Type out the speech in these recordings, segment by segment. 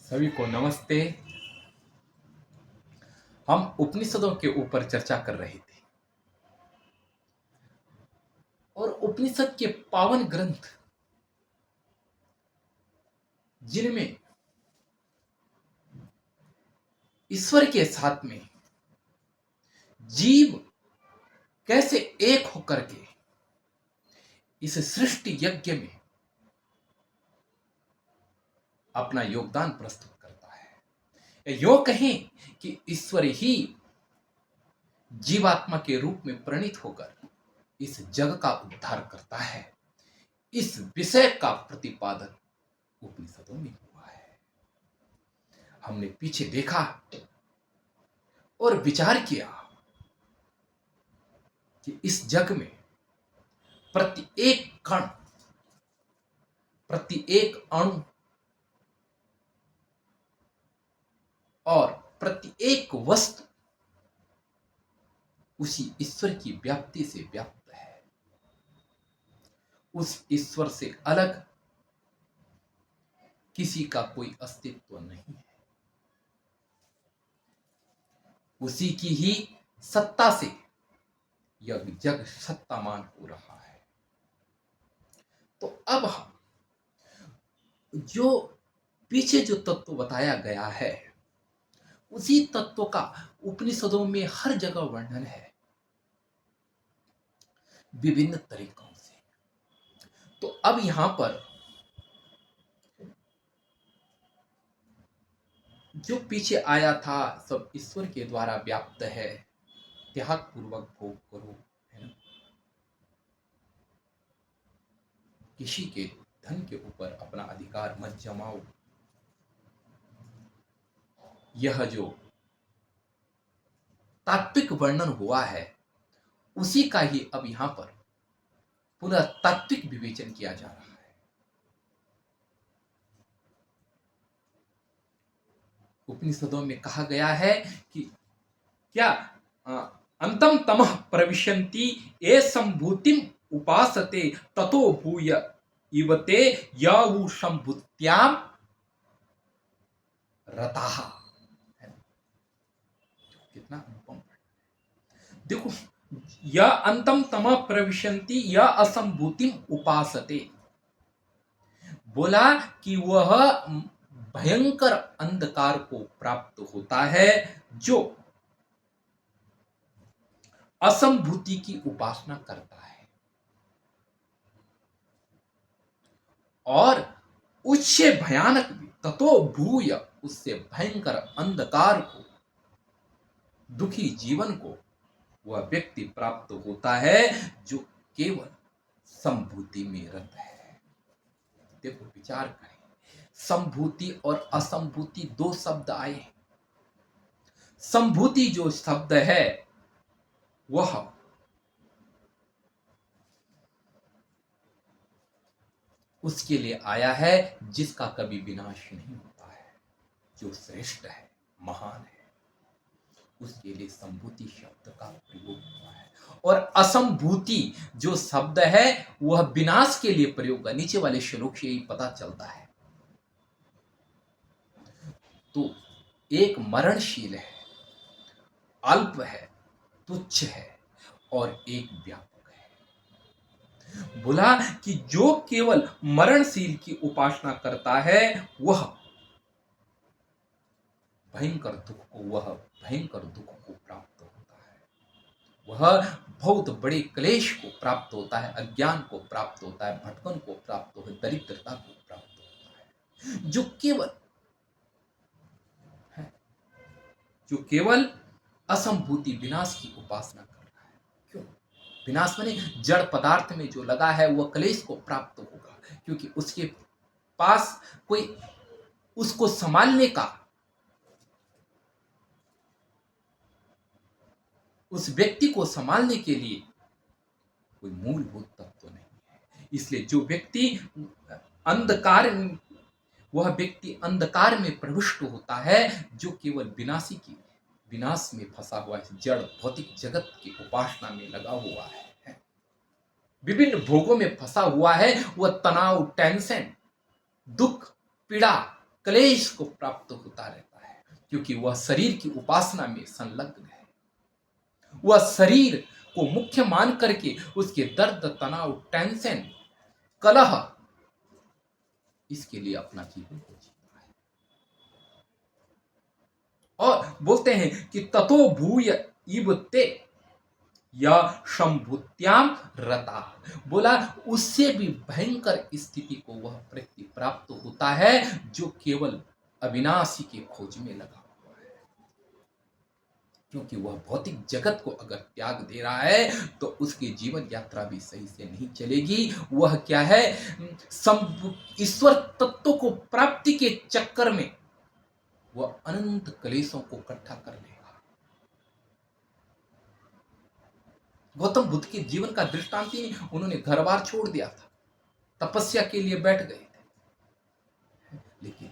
सभी को नमस्ते। हम उपनिषदों के ऊपर चर्चा कर रहे थे और उपनिषद के पावन ग्रंथ जिनमें ईश्वर के साथ में जीव कैसे एक होकर के इस सृष्टि यज्ञ में अपना योगदान प्रस्तुत करता है। यो कहें कि ईश्वर ही जीवात्मा के रूप में प्रणीत होकर इस जग का उद्धार करता है। इस विषय का प्रतिपादन उपनिषदों में हुआ है। हमने पीछे देखा और विचार किया कि इस जग में प्रत्येक कण, प्रत्येक अणु और प्रत्येक वस्तु उसी ईश्वर की व्याप्ति से व्याप्त है। उस ईश्वर से अलग किसी का कोई अस्तित्व नहीं है। उसी की ही सत्ता से यह जग सत्तामान हो रहा है। तो अब हम जो पीछे जो तत्व बताया गया है उसी तत्व का उपनिषदों में हर जगह वर्णन है विभिन्न तरीकों से। तो अब यहां पर जो पीछे आया था सब ईश्वर के द्वारा व्याप्त है, त्याग पूर्वक भोग करो, है ना। किसी के धन के ऊपर अपना अधिकार मत जमाओ। यह जो तात्विक वर्णन हुआ है उसी का ही अब यहां पर पुनः तात्विक विवेचन किया जा रहा है। उपनिषदों में कहा गया है कि क्या अंतम तमः प्रविशन्ति ये संभूतिम उपासते ततो भूय इवते याहु संभूत्याम रताः। कितना अनुपम। देखो, या अंतम तमः प्रविशन्ति या असंभूतिम उपासते, बोला कि वह भयंकर अंधकार को प्राप्त होता है जो असंभूति की उपासना करता है और उससे भयानक भी ततो भूय, उससे भयंकर अंधकार को, दुखी जीवन को वह व्यक्ति प्राप्त होता है जो केवल संभूति में रत है। देखो, विचार करें, संभूति और असंभूति दो शब्द आए। संभूति जो शब्द है वह उसके लिए आया है जिसका कभी विनाश नहीं होता है, जो श्रेष्ठ है, महान है, उसके लिए संभूति शब्द का प्रयोग हुआ है। और असंभूति जो शब्द है वह विनाश के लिए प्रयोग है। नीचे वाले श्लोक से यही पता चलता है। तो एक मरणशील है, अल्प है, तुच्छ है और एक व्यापक है। बोला कि जो केवल मरणशील की उपासना करता है वह भयंकर दुख को प्राप्त होता है। वह बहुत बड़े क्लेश को प्राप्त होता है, अज्ञान को प्राप्त होता है, भटकन को प्राप्त होता है, दरिद्रता को प्राप्त होता है। जो केवल असंभूति विनाश की उपासना कर रहा है। क्यों? विनाश माने जड़ पदार्थ में जो लगा है वह क्लेश को प्राप्त होगा, क्योंकि उसके पास कोई उसको संभालने का, उस व्यक्ति को संभालने के लिए कोई मूलभूत तत्व नहीं है। इसलिए जो व्यक्ति वह व्यक्ति अंधकार में प्रविष्ट होता है, जो केवल विनाश में फंसा हुआ है, जड़ भौतिक जगत की उपासना में लगा हुआ है, विभिन्न भोगों में फंसा हुआ है। वह तनाव, टेंशन, दुख, पीड़ा क्लेश को प्राप्त होता रहता है, क्योंकि वह शरीर की उपासना में संलग्न है। वह शरीर को मुख्य मान करके उसके दर्द, तनाव, टेंशन, कलह, इसके लिए अपना जीवन को जीता है। और बोलते हैं कि ततो भूय इव ते या शंभुत्याम रता, बोला उससे भी भयंकर स्थिति को वह व्यक्ति प्राप्त होता है जो केवल अविनाशी के खोज में लगा हुआ है। क्योंकि वह भौतिक जगत को अगर त्याग दे रहा है तो उसकी जीवन यात्रा भी सही से नहीं चलेगी। वह क्या है, ईश्वर तत्व को प्राप्ति के चक्कर में वह अनंत क्लेशों को इकट्ठा कर लेगा। गौतम बुद्ध के जीवन का दृष्टांत ही, उन्होंने घर बार छोड़ दिया था, तपस्या के लिए बैठ गए थे, लेकिन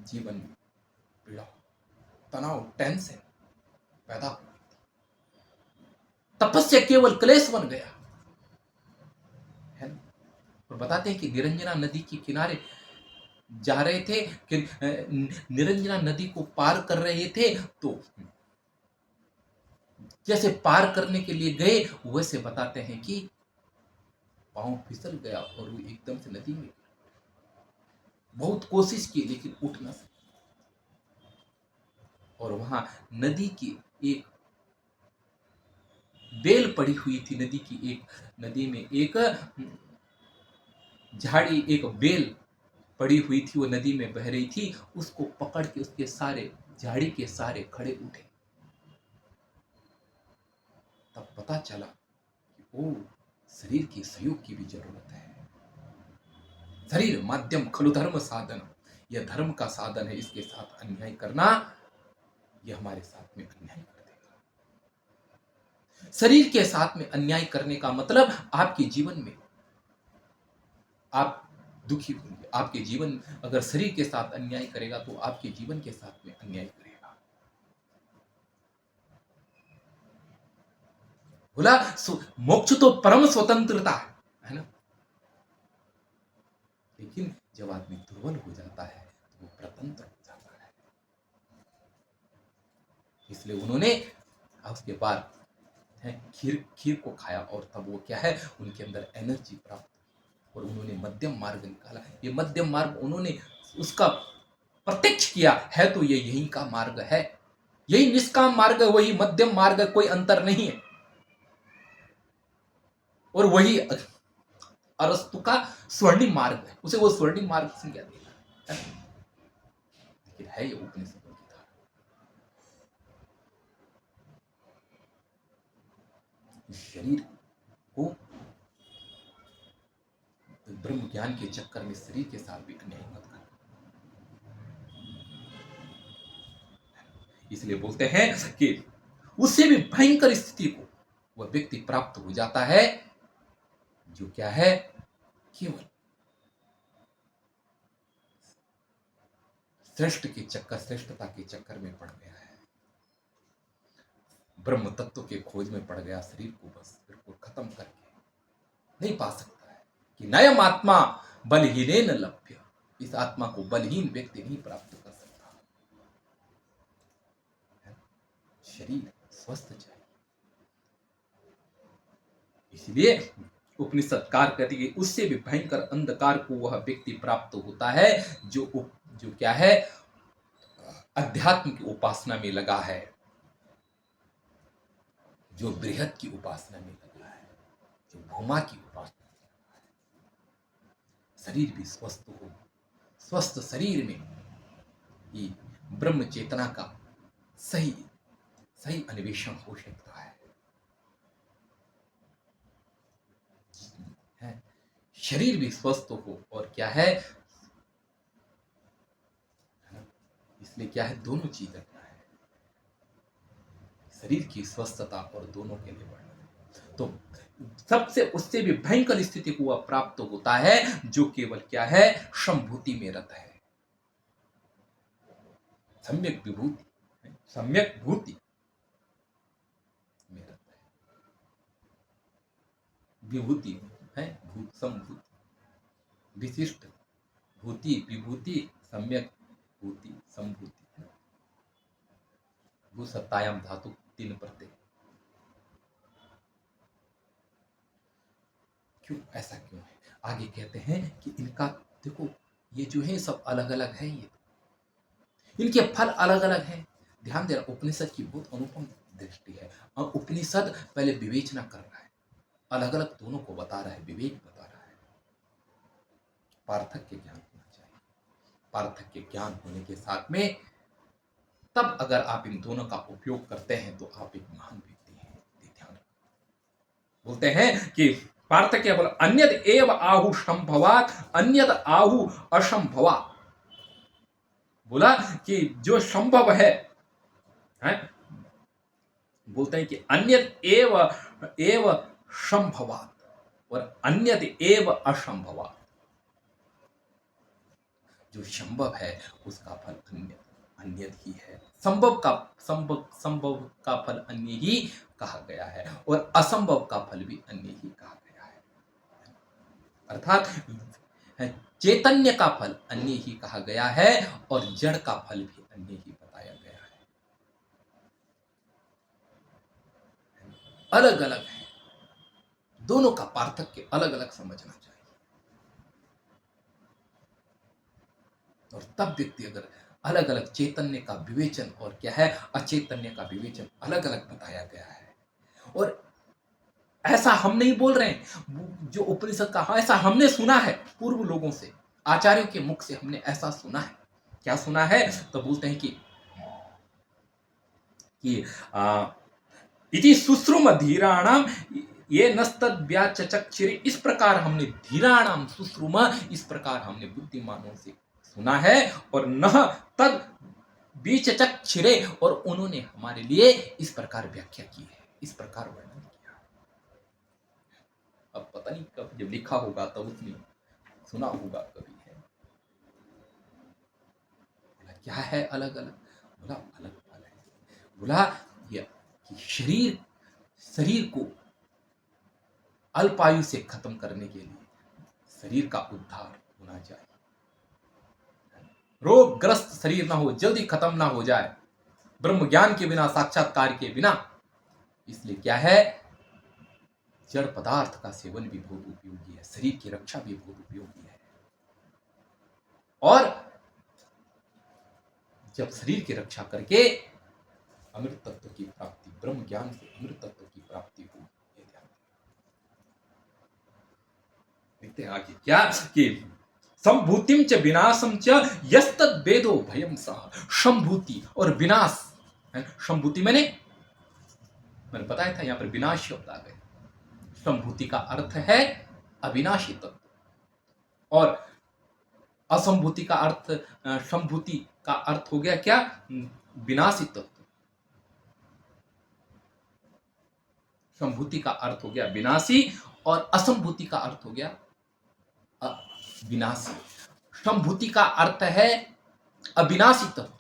जीवन में पीड़ा, तनाव, टेंशन पैदा हो, तपस्या केवल क्लेश बन गया है। और बताते हैं कि निरंजना नदी के किनारे जा रहे थे, कि निरंजना नदी को पार कर रहे थे, तो जैसे पार करने के लिए गए वैसे बताते हैं कि पांव फिसल गया और वो एकदम से नदी में, बहुत कोशिश की लेकिन उठ न सके। और वहां नदी की एक बेल पड़ी हुई थी, नदी में एक झाड़ी, एक बेल पड़ी हुई थी, वो नदी में बह रही थी, उसको पकड़ के उसके सारे झाड़ी के सारे खड़े उठे। तब पता चला कि ओ, शरीर के सहयोग की भी जरूरत है। शरीर माध्यम खलु धर्म साधन, यह धर्म का साधन है, इसके साथ अन्याय करना यह हमारे साथ में अन्याय कर देगा। शरीर के साथ में अन्याय करने का मतलब आपके जीवन में आप दुखी होंगे। आपके जीवन अगर शरीर के साथ अन्याय करेगा तो आपके जीवन के साथ में अन्याय करेगा। बोला मोक्ष तो परम स्वतंत्रता है ना, लेकिन जब आदमी दुर्बल हो जाता है तो वो प्रतंत्र हो जाता है। इसलिए उन्होंने उसके बाद खीर को खाया और तब वो क्या है, उनके अंदर एनर्जी प्राप्त, और उन्होंने मध्यम मार्ग निकाला। ये मध्यम मार्ग उन्होंने उसका प्रत्यक्ष किया है, तो ये यही का मार्ग है, यही निष्काम मार्ग है, वही मध्यम मार्ग है, कोई अंतर नहीं है। और वही अरस्तु का स्वर्णिम मार्ग है, उसे वो स्वर्णिम मार्ग से क्या देगा, लेकिन है ये उपनिषदों की धारा। शरीर को ब्रह्म ज्ञान के चक्कर में शरीर के साथ भी अन्याय मत करना। इसलिए बोलते हैं कि उससे भी भयंकर स्थिति को वह व्यक्ति प्राप्त हो जाता है जो क्या है, केवल श्रेष्ठता के चक्कर में पड़ गया है, ब्रह्म तत्व के खोज में पड़ गया, शरीर को बस बिल्कुल खत्म करके नहीं पा सकता है कि नयम आत्मा बलहीन लभ्य, इस आत्मा को बलहीन व्यक्ति नहीं प्राप्त कर सकता। शरीर स्वस्थ चाहिए। इसलिए उपनिषदकार कहते हैं कि उससे भी भयंकर अंधकार को वह व्यक्ति प्राप्त होता है जो क्या है, अध्यात्म की उपासना में लगा है, जो बृहद की उपासना में लगा है, जो भूमा की उपासना में लगा है। शरीर भी स्वस्थ हो, स्वस्थ शरीर में ही ब्रह्म चेतना का सही अन्वेषण हो सकता है। शरीर भी स्वस्थ हो और क्या है, इसलिए क्या है, दोनों चीज रखना है, शरीर की स्वस्थता और दोनों के लिए बढ़ना। तो सबसे उससे भी भयंकर स्थिति को वह प्राप्त होता है जो केवल क्या है, संभूति में रत है, सम्यक विभूति, सम्यक भूति में रत है। विभूति है संभूति, विशिष्ट भूति विभूति सम्यक भूति संभूति। भू सत्तायाम धातु 3 प्रत्यय। क्यों ऐसा क्यों है? आगे कहते हैं कि इनका देखो ये जो है सब अलग अलग है, ये इनके फल अलग अलग हैं। ध्यान देना, उपनिषद की बहुत अनुपम दृष्टि है। और उपनिषद पहले विवेचना कर रहा है, अलग अलग दोनों को बता रहा है, विवेक बता रहा है। पार्थक्य ज्ञान होना चाहिए। पार्थक्य ज्ञान होने के साथ में तब अगर आप इन दोनों का उपयोग करते हैं तो आप एक महान व्यक्ति हैं। ध्यान बोलते हैं कि पार्थक्य बोला अन्यद एव आहु संभवात अन्यद आहु असंभवात। बोला कि जो संभव है, बोलते हैं कि अन्यद एव एव संभवात और अन्यद एव असंभवात। जो संभव है उसका फल अन्य ही है। संभव का फल अन्य ही कहा गया है और असंभव का फल भी अन्य ही कहा गया है। अर्थात चैतन्य का फल अन्य ही कहा गया है और जड़ का फल भी अन्य ही बताया गया है। अलग अलग है, दोनों का पार्थक्य अलग अलग समझना चाहिए। और तब व्यक्ति अगर अलग अलग चैतन्य का विवेचन और क्या है अचैतन्य का विवेचन अलग अलग बताया गया है। और ऐसा हम नहीं बोल रहे हैं, जो उपनिषद का ऐसा हमने सुना है पूर्व लोगों से, आचार्यों के मुख से हमने ऐसा सुना है। क्या सुना है? तो बोलते हैं कि इति सुश्रुम धीराणाम ये नस्तद व्याचचक्षिरे। इस प्रकार हमने धीराणाम सुश्रुम, इस प्रकार हमने बुद्धिमानों से सुना है। और न तद बीचचक्षिरे, और उन्होंने हमारे लिए इस प्रकार व्याख्या की है, इस प्रकार वर्णन किया। अब पता नहीं कब जब लिखा होगा तब उसने सुना होगा कभी है। बोला क्या है अलग अलग? बोला अलग फल है। बोला यह कि शरीर को अल्पायु से खत्म करने के लिए शरीर का उद्धार होना चाहिए। रोगग्रस्त शरीर ना हो, जल्दी खत्म ना हो जाए ब्रह्म ज्ञान के बिना, साक्षात्कार के बिना। इसलिए क्या है, जड़ पदार्थ का सेवन भी बहुत उपयोगी है, शरीर की रक्षा भी बहुत उपयोगी है। और जब शरीर की रक्षा करके अमृत तत्व की प्राप्ति, ब्रह्म ज्ञान से अमृत तत्व की प्राप्ति हो। देखते हैं आगे क्या कि संभूतिम च विनाशम च यस्तद वेदो भयम सह। संभूति और विनाश, संभूति मैंने बताया था यहां पर विनाश शब्द आ गए। संभूति का अर्थ है अविनाशी तत्व और असंभूति का अर्थ, संभूति का अर्थ हो गया क्या, विनाशी तत्व। संभूति का अर्थ हो गया विनाशी और असंभूति का अर्थ हो गया अविनाशी। संभूति का अर्थ है अविनाशी तत्व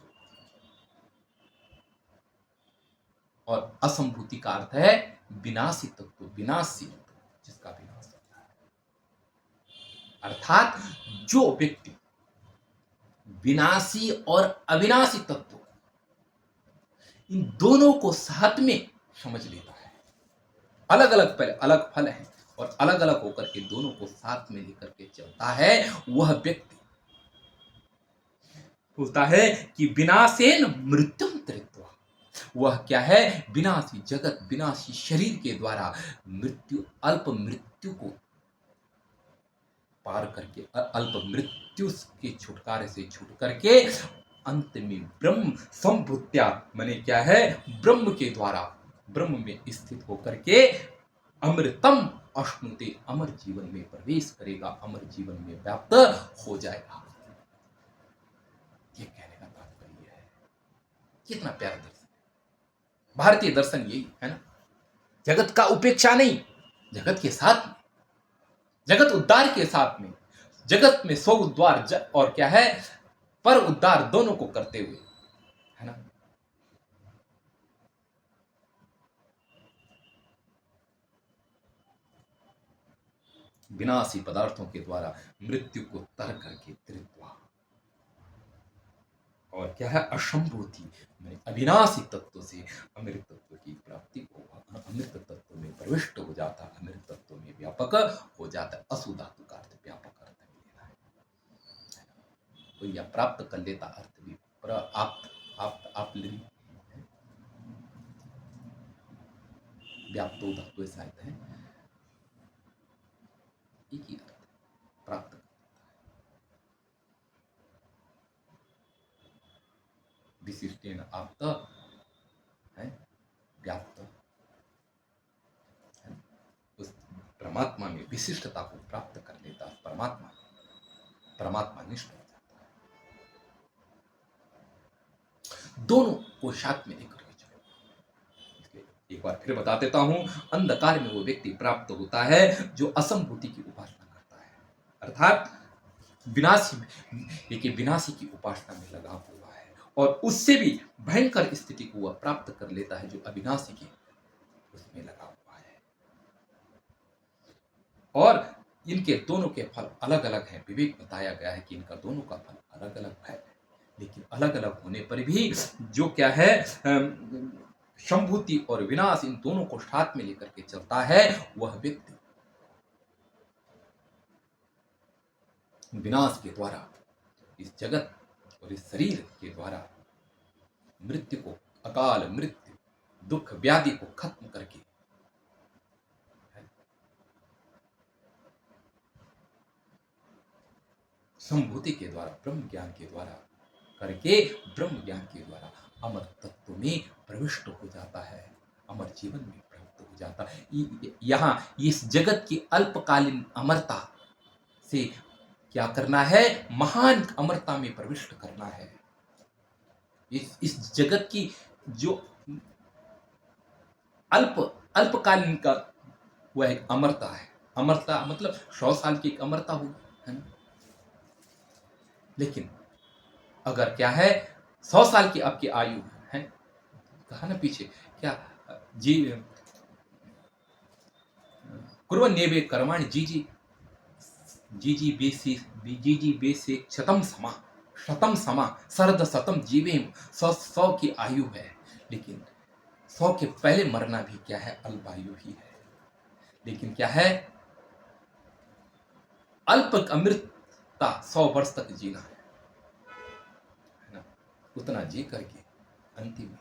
और असंभूति का अर्थ है विनाशी तत्व, विनाशी जिसका विनाश होता है। अर्थात जो व्यक्ति विनाशी और अविनाशी तत्व इन दोनों को साथ में समझ लेता है, अलग अलग पहले अलग फल है और अलग अलग होकर के दोनों को साथ में लेकर के चलता है, वह व्यक्ति बोलता है कि विनाशेन मृत्युम त्रित्वा। वह क्या है, विनाशी जगत, विनाशी शरीर के द्वारा मृत्यु, अल्प मृत्यु को पार करके, अल्प मृत्यु के छुटकारे से छूट करके अंत में ब्रह्म संभूत्या माने क्या है, ब्रह्म के द्वारा ब्रह्म में स्थित होकर के अमृतम अश्नुते, अमर जीवन में प्रवेश करेगा, अमर जीवन में व्याप्त हो जाएगा। ये कहने का तात्पर्य है। कितना प्यारा दर्शन, भारतीय दर्शन यही है ना, जगत का उपेक्षा नहीं, जगत के साथ में, जगत उद्धार के साथ में, जगत में स्व उद्धार और क्या है पर उद्धार दोनों को करते हुए, है ना। विनाशी पदार्थों के द्वारा मृत्यु को तर करके त्रित्वा, और क्या है अशंभूति, में अविनाशी तत्व से अमृत तत्व की प्राप्ति को, अमृत तत्व में प्रविष्ट हो जाता, अमृत तत्व में व्यापक हो जाता। असु धातु का अर्थ व्यापक अर्थ में लेना है, तो यह प्राप्त कर लेता अर्थ भी आप व्याप्तो धातु ऐसा अर्थ है, एक ही अर्थ प्राप्त कर, विशिष्टेन आप्त है व्याप्त है, उस परमात्मा में विशिष्टता को प्राप्त कर लेता, परमात्मा निष्ठ हो जाता है। दोनों को साथ में लेकर के चलो। एक बार फिर बता देता हूं, अंधकार में वो व्यक्ति प्राप्त होता है जो असंभूति की उपासना करता है, अर्थात विनाशी की उपासना में लगा हुआ है, और उससे भी भयंकर स्थिति को वह प्राप्त कर लेता है जो अविनाशी की उसमें लगा हुआ है। और इनके दोनों के फल अलग अलग हैं। विवेक बताया गया है कि इनका दोनों का फल अलग अलग है, लेकिन अलग अलग होने पर भी जो क्या है संभूति और विनाश, इन दोनों को साथ में लेकर के चलता है, वह व्यक्ति विनाश के द्वारा, इस जगत और इस शरीर के द्वारा मृत्यु को, अकाल मृत्यु, दुख व्याधि को खत्म करके संभूति के द्वारा, ब्रह्म ज्ञान के द्वारा करके, ब्रह्म ज्ञान के द्वारा अमर तत्व में प्रविष्ट हो जाता है, अमर जीवन में प्राप्त हो जाता है। यहाँ इस जगत की अल्पकालीन अमरता से क्या करना है, महान अमरता में प्रविष्ट करना है। इस जगत की जो अल्पकालीन का वह एक अमरता है, अमरता मतलब 100 साल की एक अमरता होगी, है ना। लेकिन अगर क्या है 100 साल की आपकी आयु है, कहा ना पीछे क्या, जी कुर्वन्येवे कर्माणि जी बेसे शतम समा सर्द शतम जीवेम। 100 की आयु है, लेकिन 100 के पहले मरना भी क्या है, अल्पायु ही है। लेकिन क्या है, अल्प अमृतता 100 वर्ष तक जीना है ना, उतना जी करके अंतिम में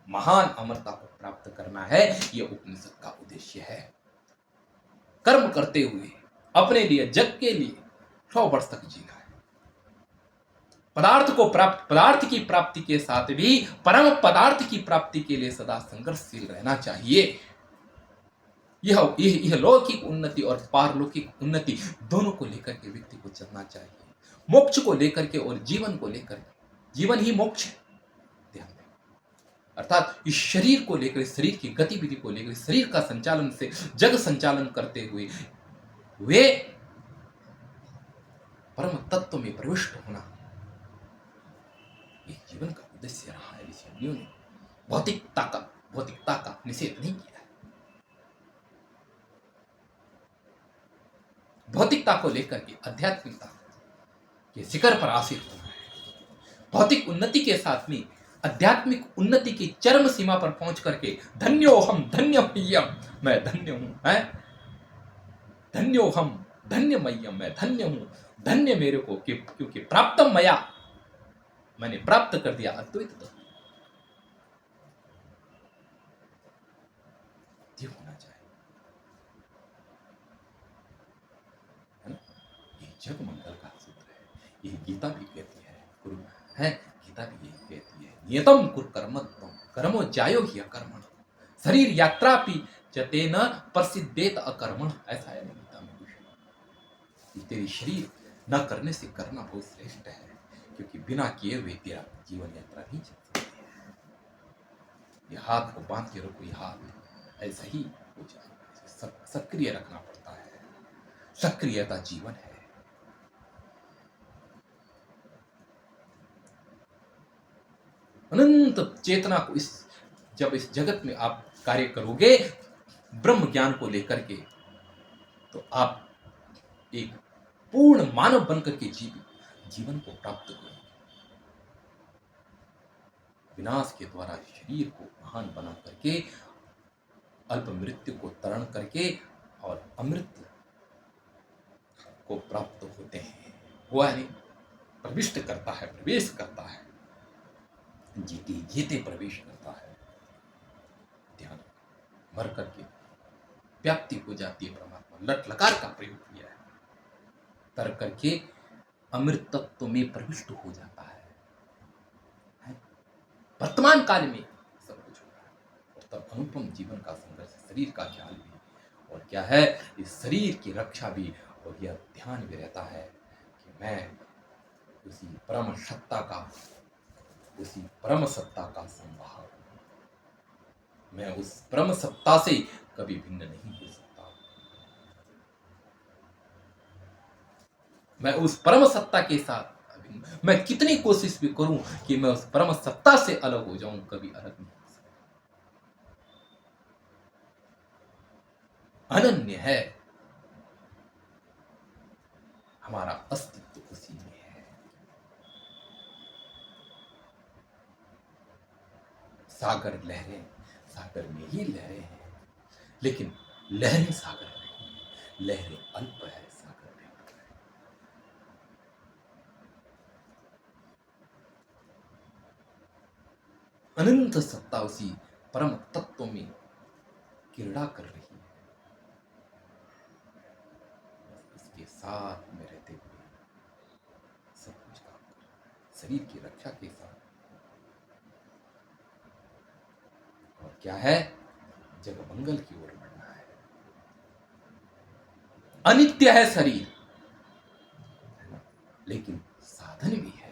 महान अमरता को प्राप्त करना है। यह उपनिषद का उद्देश्य है। कर्म करते हुए अपने लिए, जग के लिए 100 वर्ष तक जीना है। पदार्थ की प्राप्ति के साथ भी परम पदार्थ की प्राप्ति के लिए सदा संघर्षशील रहना चाहिए। यह लौकिक उन्नति और पारलौकिक उन्नति दोनों को लेकर के व्यक्ति को चलना चाहिए। मोक्ष को लेकर के और जीवन को लेकर के, जीवन ही मोक्ष है, ध्यान दें। अर्थात इस शरीर को लेकर, शरीर की गतिविधि को लेकर, शरीर का संचालन से जग संचालन करते हुए वे परम तत्व में प्रविष्ट होना, ये जीवन का उद्देश्य रहा है। ऋषियों ने भौतिकता का निषेध नहीं किया है। भौतिकता को लेकर के आध्यात्मिकता के शिखर पर आसीन होना है। भौतिक उन्नति के साथ में आध्यात्मिक उन्नति की चरम सीमा पर पहुंच करके धन्योहम धन्यमय्यम, मैं धन्य हूं, है धन्योहम धन्यमय्यम, मैं धन्य हूं, धन्य मेरे को, क्योंकि प्राप्तम मया, मैंने प्राप्त कर दिया अद्वैत तत्व। ये होना चाहिए, है ना। ये जग मंगल का सूत्र है। ये गीता भी कहती है, गुरु है, गीता भी यही कहती है, नियतम कुरु कर्मत्वम कर्मो जायो हि अकर्मण शरीर यात्रापि चते न प्रसिद्धेत अकर्मण। ऐसा है गीता में विषय। तेरी शरीर न करने से करना बहुत श्रेष्ठ है, क्योंकि बिना किए हुए तेरा जीवन यात्रा नहीं चल सकती है। ये हाथ को बांध के रखो, ये हाथ ऐसा ही हो जाए, सक्रिय रखना पड़ता है। सक्रियता जीवन है। अनंत चेतना को जब इस जगत में आप कार्य करोगे ब्रह्म ज्ञान को लेकर के, तो आप एक पूर्ण मानव बनकर के जीवन को प्राप्त करो। विनाश के द्वारा शरीर को महान बना करके अल्प मृत्यु को तरण करके और अमृत को प्राप्त होते हैं। हुआ नहीं, प्रविष्ट करता है, प्रवेश करता है, जीते जीते प्रवेश करता है। ध्यान, मर करके व्याप्ति हो जाती है परमात्मा। लट लकार का प्रयोग किया है, तर करके अमृत तत्व में प्रविष्ट हो जाता है। वर्तमान काल में सब कुछ होता है और तब अनुपम जीवन का संघर्ष, शरीर का ख्याल भी, और क्या है, इस शरीर की रक्षा भी, और यह ध्यान भी रहता है कि मैं उसी परम सत्ता का संभाव, मैं उस परम सत्ता से कभी भिन्न नहीं हो सकता। मैं उस परम सत्ता के साथ, मैं कितनी कोशिश भी करूं कि मैं उस परम सत्ता से अलग हो जाऊं, कभी अलग नहीं हो सकता। अनन्य है, हमारा अस्तित्व उसी में है। सागर लहरें, सागर में ही लहरें हैं, लेकिन लहरें सागर नहीं है, लहरें अल्प है, सागर में अनंत सत्ता उसी परम तत्व में क्रीड़ा कर रही है। इसके साथ में रहते हुए सब कुछ काम कर रहा है, शरीर की रक्षा के साथ। और क्या है, जग मंगल की ओर बढ़ना है। अनित्य है शरीर, लेकिन साधन भी है।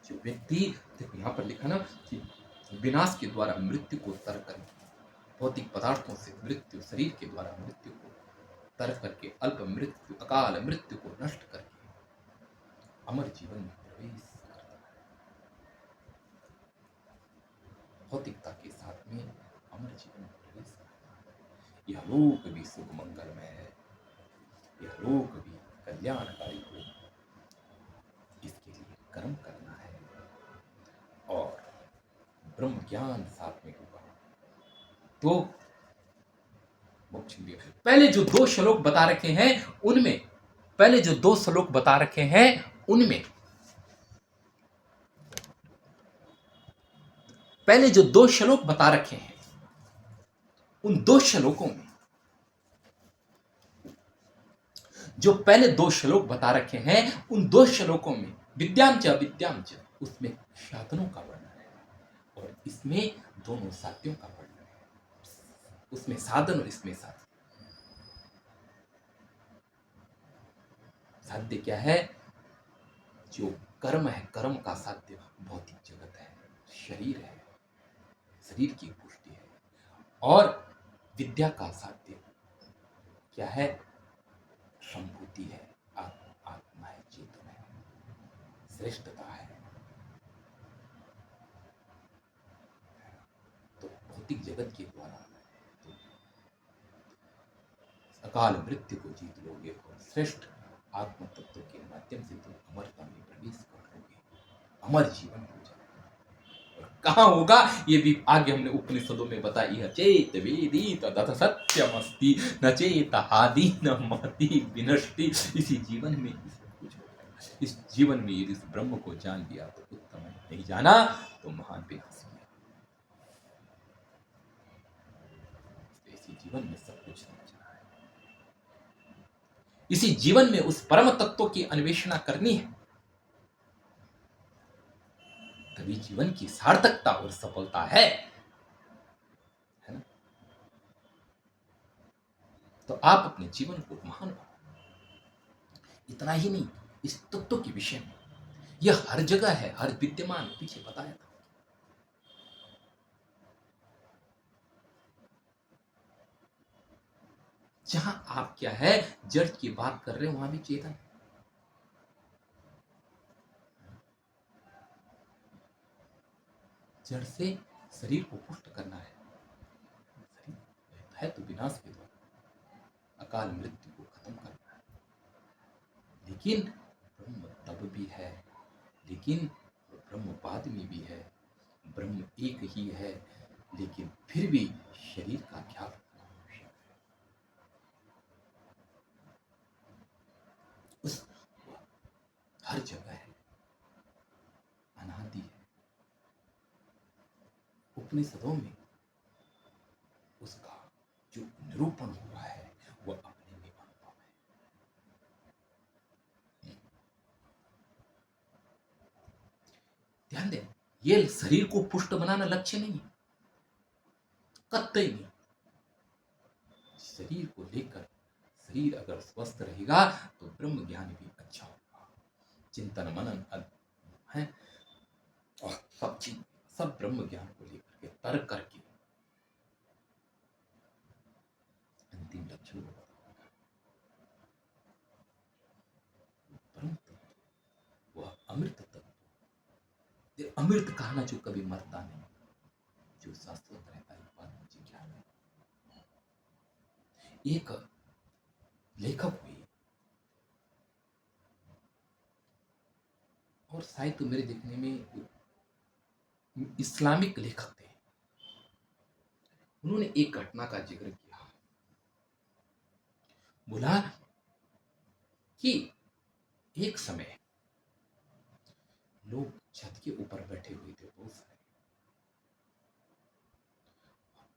जो व्यक्ति, देखो यहां पर लिखा ना कि विनाश के द्वारा मृत्यु को तर कर, भौतिक पदार्थों से मृत्यु, शरीर के द्वारा मृत्यु को तर करके अल्प मृत्यु, अकाल मृत्यु को नष्ट करके अमर जीवन में प्रवेश करता है। भौतिकता के साथ में अमर जीवन में प्रवेश करता है। यह लोक भी सुख मंगलमय है, यह लोक भी कल्याणकारी हो, इसके लिए कर्म करना है और ब्रह्म ज्ञान साथ में होगा तो मोक्ष भी। पहले जो दो श्लोक बता रखे हैं उनमें, पहले जो दो श्लोक बता रखे हैं उनमें, पहले जो दो श्लोक बता रखे हैं उन दो श्लोकों में, जो पहले दो श्लोक बता रखे हैं उन दो श्लोकों में विद्यांच अविद्यांच, उसमें साधनों का वर्णन है और इसमें दोनों साध्यों का वर्णन है। उसमें साधन और इसमें साध्य। साध्य क्या है, जो कर्म है, कर्म का साध्य भौतिक जगत है, शरीर है, शरीर की पुष्टि है। और विद्या का साध्य क्या है, संभूति है, आत्मा है, चेतन है, श्रेष्ठता है। तो भौतिक जगत के द्वारा तो अकाल मृत्यु को जीत लोगे और श्रेष्ठ आत्म तत्व के माध्यम से तुम अमरता में प्रवेश कर लोगे, अमर जीवन हो जाएगा। और कहाँ होगा ये भी आगे हमने उपनिषदों में बताया, चेत वेदित तथ सत्यमस्ति न चेत हादि न महति विनष्टि। इसी जीवन में कुछ होगा। इस जीवन में यदि इस ब्रह्म को जान लिया तो उत्तम है, नहीं जाना तो महान विनाश किया। इसी जीवन में सब कुछ समझना है, इसी जीवन में उस परम तत्व की अन्वेषणा करनी है, तभी जीवन की सार्थकता और सफलता है ना। तो आप अपने जीवन को महान बनाओ। इतना ही नहीं, इस तत्व के विषय में यह हर जगह है, हर विद्यमान, पीछे बताया था। जहां आप क्या है, जड़ की बात कर रहे हो, वहां भी चेतन है। जड़ से शरीर को पुष्ट करना है, शरीर है तो विनाश के द्वार, अकाल मृत्यु को खत्म करना है। लेकिन ब्रह्म तब भी है, लेकिन ब्रह्म बाद में भी है, ब्रह्म एक ही है, लेकिन फिर भी शरीर का ख्याल रखना आवश्यक है। उस हर जगह है, अनादि है। उपनिषदों में उसका जो निरूपण हुआ है वह अपने में अनुभव है। ध्यान दें, ये शरीर को पुष्ट बनाना लक्ष्य नहीं है, कतई नहीं। शरीर को लेकर, शरीर अगर स्वस्थ रहेगा तो ब्रह्म ज्ञान भी अच्छा होगा, चिंतन मनन है और सब चीज, सब ब्रह्म ज्ञान को लेकर के तर्क करके अंतिम लक्ष्य को बताऊंगा। परम तत्व, वह अमृत तत्व, अमृत कहना जो कभी मरता नहीं, जो शाश्वत रहता है, बात मुझे ज्ञान है। एक लेखक हुए और शायद तो मेरे देखने में इस्लामिक लेखक थे, उन्होंने एक घटना का जिक्र किया। बोला कि एक समय लोग छत के ऊपर बैठे हुए थे बहुत सारे,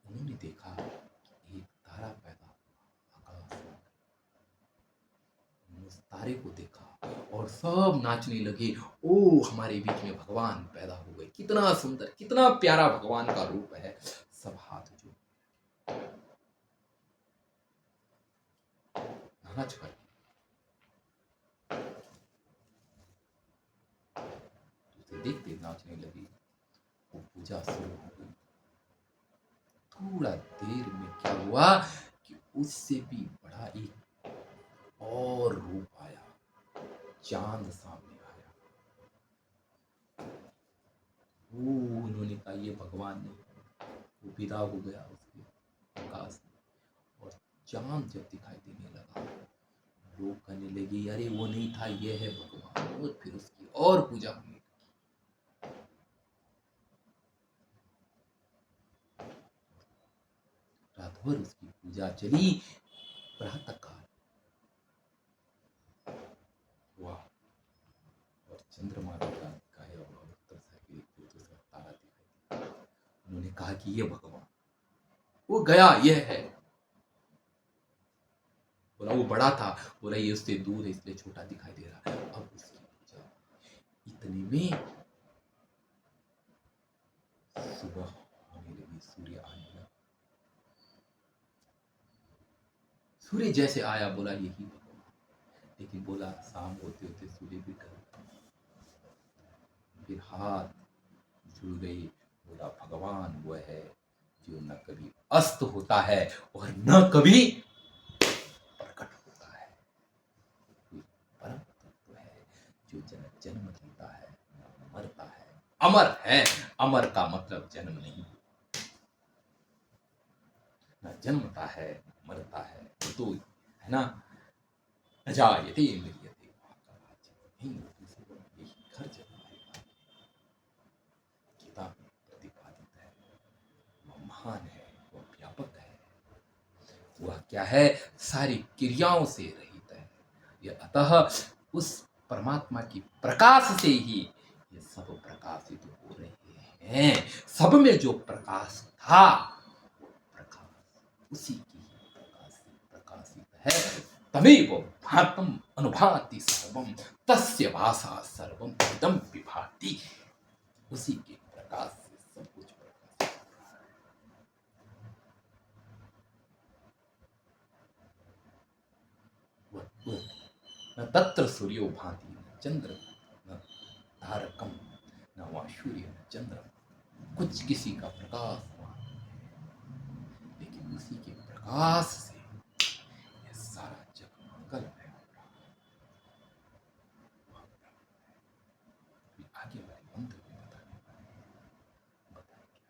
उन्होंने देखा कि एक तारा पैदा हुआ आकाश में। उन्होंने उस तारे को देखा और सब नाचने लगे, ओ हमारे बीच में भगवान पैदा हो गए, कितना सुंदर, कितना प्यारा भगवान का रूप है। सब हाथ जोड़ नाच कर उसे देखते नाचने लगे। वो पूजा शुरू हो गई। थोड़ा देर में क्या हुआ कि उससे भी बड़ा एक और रूप आया, चांद सामने आया। वो उन्होंने कहा ये भगवान नहीं, वो विदा हो गया उसके प्रकाश में। और चांद जब दिखाई देने लगा, लोग कहने लगे अरे वो नहीं था, ये है भगवान। और फिर उसकी और पूजा होने लगी। रात भर उसकी पूजा चली। प्रातः काल हुआ और चंद्रमा दिखाया और उत्तर से एक दूसरा तारा दिखाई दिया। उन्होंने कहा कि ये भगवान, वो गया, ये है। बोला वो बड़ा था, बोला ये उससे दूर है इसलिए छोटा दिखाई दे रहा है। अब उसकी पूजा इतने में सुबह होने लगी, सूर्य आने लगा। सूर्य जैसे आया बोला यही भगवान, लेकिन बोला शाम होते होते सूर्य भी ढल गया। फिर हाथ जुड़ गए, बोला भगवान वो है जो न कभी अस्त होता है और न कभी प्रकट होता है। परम तत्व है जो जन्म लेता है, मरता है, अमर है। अमर का मतलब जन्म नहीं, न जन्मता है, मरता है, तो है ना, अजायते म्रियते, यही हर जगह आएगा। गीता में प्रतिपादित है, वह महान है, वह व्यापक है, वह क्या है, सारी क्रियाओं से रहित है। ये अतः उस परमात्मा की प्रकाश से ही ये सब प्रकाशित हो रहे हैं। सब में जो प्रकाश था वो प्रकाश उसी की ही प्रकाश से प्रकाशित है। तमेव भातम अनुभाति सर्वम तस्य भाषा सर्वम इदम विभाति। उसी के प्रकाश से सब कुछ प्रकाशित हो रहा है। न तत्र सूर्यो भाति न चंद्र न तारकम न वहाँ सूर्य न चंद्र, कुछ किसी का प्रकाश वहाँ नहीं है, लेकिन उसी के प्रकाश से यह सारा जग मंगलमय हो रहा है। आगे वाले मंत्र में बताएंगे।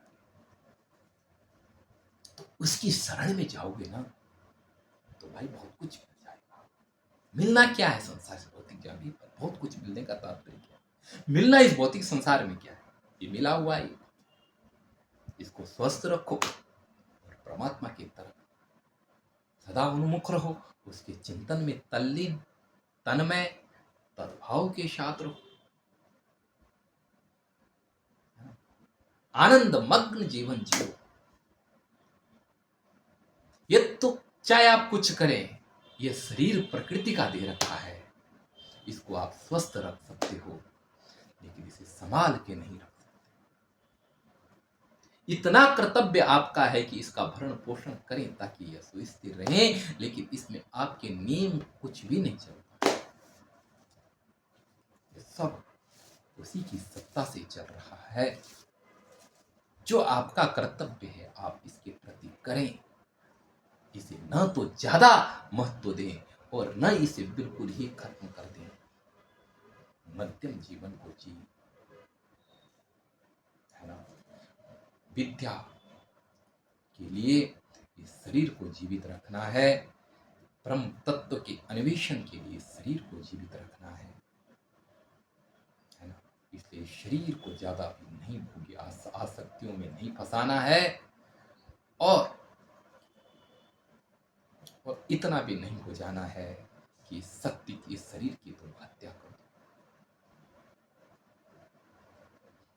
तो उसकी शरण में जाओगे ना तो भाई बहुत कुछ मिल जाएगा। मिलना क्या है संसार से भौतिक ज्ञान भी, बहुत कुछ मिलने का तात्पर्य क्या है? मिलना इस भौतिक संसार में क्या है? ये मिला हुआ है, इसको स्वस्थ रखो और परमात्मा की तरफ सदा उन्मुख रहो, उसके चिंतन में तल्लीन तन्मय तद्भाव के साथ रहो, आनंद मग्न जीवन जियो। ये तो चाहे आप कुछ करें, ये शरीर प्रकृति का दे रखा है, इसको आप स्वस्थ रख सकते हो लेकिन इसे संभाल के नहीं रख सकते। इतना कर्तव्य आपका है कि इसका भरण पोषण करें ताकि यह सुस्थिर रहे, लेकिन इसमें आपके नियम कुछ भी नहीं चलता, ये सब उसी की सत्ता से चल रहा है। जो आपका कर्तव्य है आप इसके प्रति करें, इसे न तो ज्यादा महत्व दें और न इसे बिल्कुल ही खत्म कर दें, मध्यम जीवन को जी, है ना। विद्या के लिए इस शरीर को जीवित रखना है, ब्रह्म तत्व के अन्वेषण के लिए शरीर को जीवित रखना है ना। इसलिए शरीर को ज्यादा भी नहीं भोगी आसक्तियों में नहीं फंसाना है और इतना भी नहीं हो जाना है कि शक्ति की शरीर की तुम हत्या कर दो।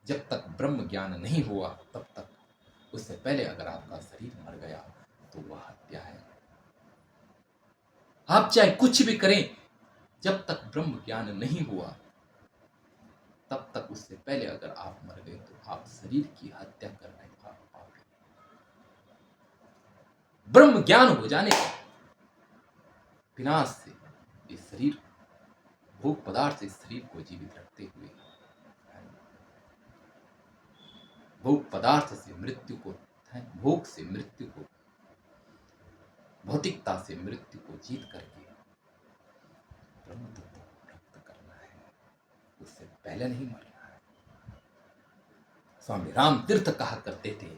जब तक ब्रह्म ज्ञान नहीं हुआ तब तक, उससे पहले अगर आपका शरीर मर गया तो वह हत्या है। आप चाहे कुछ भी करें, जब तक ब्रह्म ज्ञान नहीं हुआ तब तक, उससे पहले अगर आप मर गए तो आप शरीर की हत्या कर रहे हैं। ब्रह्म ज्ञान हो जाने के विनाश से इस शरीर, भोग पदार्थ से शरीर को जीवित रखते हुए, भोग पदार्थ से मृत्यु को, भोग से मृत्यु को, भौतिकता से मृत्यु को जीत करके ब्रह्म तत्व को प्राप्त करना है, उससे पहले नहीं मरना है। स्वामी राम तीर्थ कहा करते थे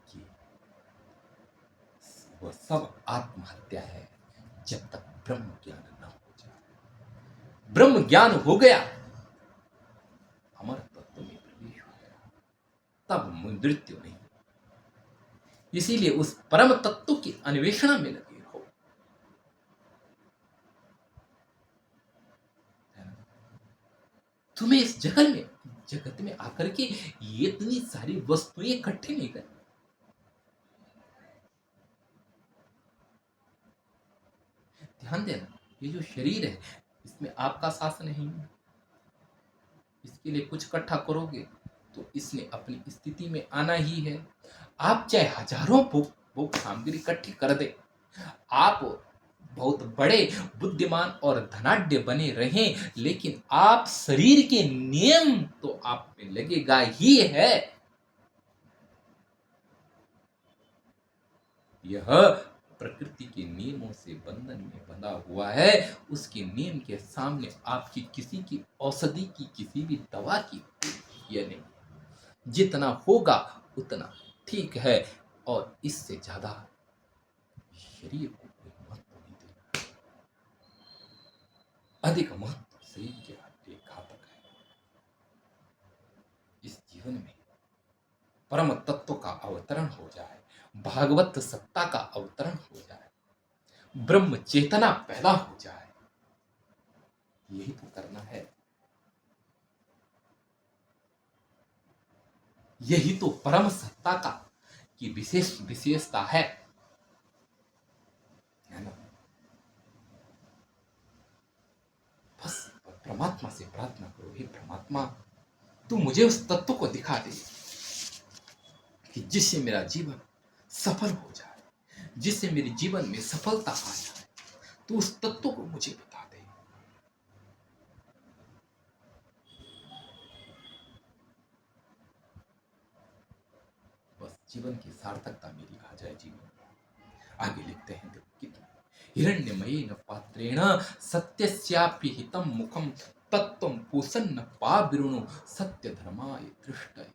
कि वह सब आत्महत्या है जब तक ब्रह्म ज्ञान न हो जाए। ब्रह्म ज्ञान हो गया, अमर तत्व में प्रवेश हो गया, तब मृत्यु नहीं। इसीलिए उस परम तत्व की अन्वेषण में लगे रहो। तुम्हें इस जगत में आकर के ये इतनी सारी वस्तुएं इकट्ठी नहीं करनी। ध्यान देना, ये जो शरीर है इसमें आपका शासन नहीं है। इसके लिए कुछ इकट्ठा करोगे तो इसने अपनी स्थिति में आना ही है। आप चाहे हजारों भोग सामग्री इकट्ठी कर दे, आप बहुत बड़े बुद्धिमान और धनाढ्य बने रहें, लेकिन आप शरीर के नियम तो आप में लगेगा ही है। यह प्रकृति के नियमों से बंधन में बंधा हुआ है, उसके नियम के सामने आपकी किसी की औषधि की, किसी भी दवा की यह नहीं। जितना होगा उतना ठीक है, और इससे ज्यादा शरीर को कोई महत्व नहीं देना। अधिक महत्व शरीर के लिए घातक है। इस जीवन में परम तत्व का अवतरण हो जाए, भागवत सत्ता का अवतरण हो जाए, ब्रह्म चेतना पैदा हो जाए, यही तो करना है। यही तो परम सत्ता का की विशेषता है ना। बस परमात्मा से प्रार्थना करो, हे परमात्मा तू मुझे उस तत्व को दिखा दे कि जिससे मेरा जीवन सफल हो जाए, जिससे मेरे जीवन में सफलता आ जाए, तू उस तत्व को मुझे बता दे। बस जीवन की सार्थकता मेरी आ जाए जीवन में। आगे लिखते हैं हिरण्यमयेन पात्रेण सत्यस्यापि हितं मुखं तत्त्वं पूषन्न पाविरुणु सत्य धर्माय दृष्टये।